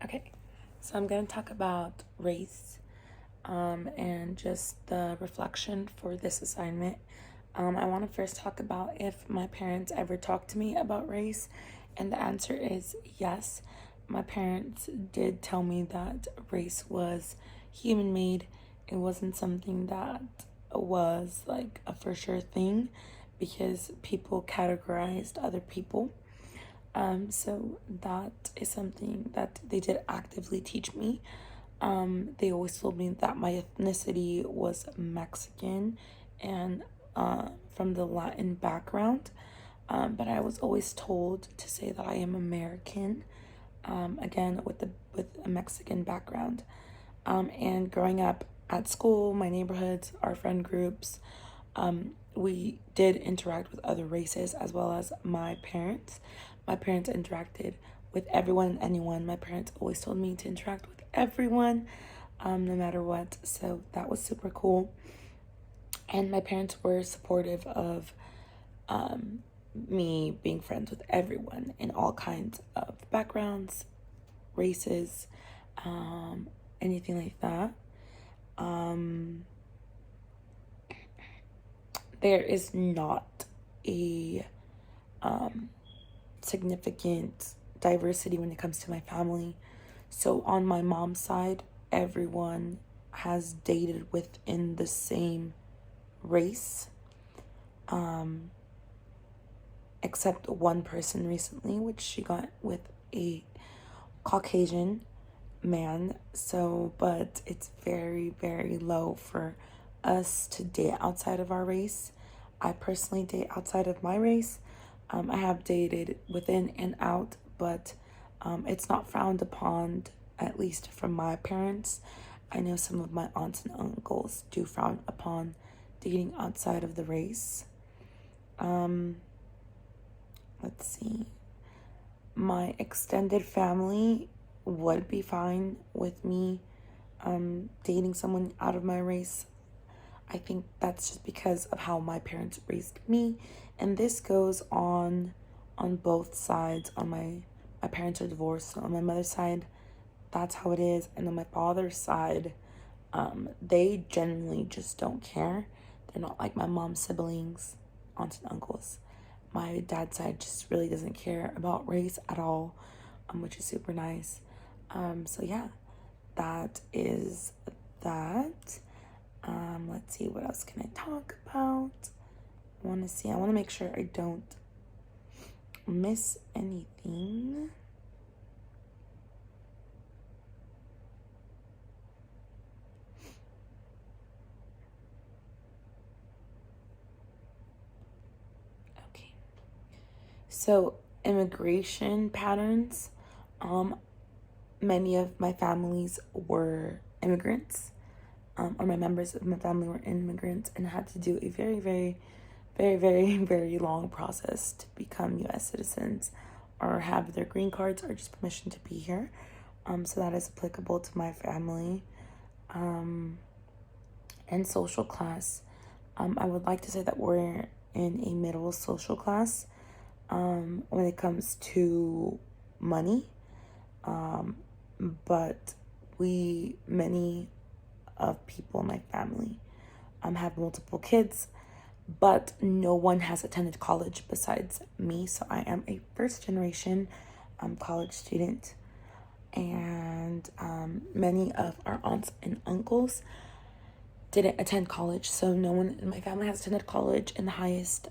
Okay, so I'm going to talk about race and just the reflection for this assignment. I want to first talk about if my parents ever talked to me about race, and the answer is yes. My parents did tell me that race was human made. It wasn't something that was like a for sure thing because people categorized other people. So that is something that they did actively teach me. They always told me that my ethnicity was Mexican and from the Latin background. But I was always told to say that I am American, again with a Mexican background. And growing up at school, my neighborhoods, our friend groups, we did interact with other races as well as my parents. My parents interacted with everyone and anyone. My parents always told me to interact with everyone, no matter what. So that was super cool. And my parents were supportive of me being friends with everyone in all kinds of backgrounds, races, anything like that. There is not a significant diversity when it comes to my family. So on my mom's side, everyone has dated within the same race, except one person recently, which she got with a Caucasian man. So, but it's very, very low for us to date outside of our race. I personally date outside of my race. I have dated within and out, but it's not frowned upon, at least from my parents. I know some of my aunts and uncles do frown upon dating outside of the race. Let's see. My extended family would be fine with me dating someone out of my race. I think that's just because of how my parents raised me, and this goes on both sides. On my parents are divorced, so on my mother's side, that's how it is, and on my father's side, they genuinely just don't care. They're not like my mom's siblings, aunts and uncles. My dad's side just really doesn't care about race at all, which is super nice. So yeah, that is that. Let's see, what else can I talk about? I want to make sure I don't miss anything. Okay. So, immigration patterns. Many of my families were immigrants, or my members of my family were immigrants, and had to do a very, very, very, very, very long process to become U.S. citizens or have their green cards or just permission to be here. So that is applicable to my family. And social class. I would like to say that we're in a middle social class when it comes to money. But many of people in my family have multiple kids, but no one has attended college besides me. So I am a first generation college student, and many of our aunts and uncles didn't attend college. So no one in my family has attended college, and the highest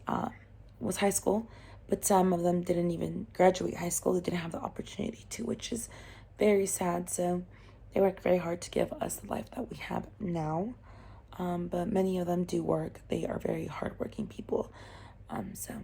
was high school, but some of them didn't even graduate high school. They didn't have the opportunity to, which is very sad. So they work very hard to give us the life that we have now. But many of them do work. They are very hardworking people. So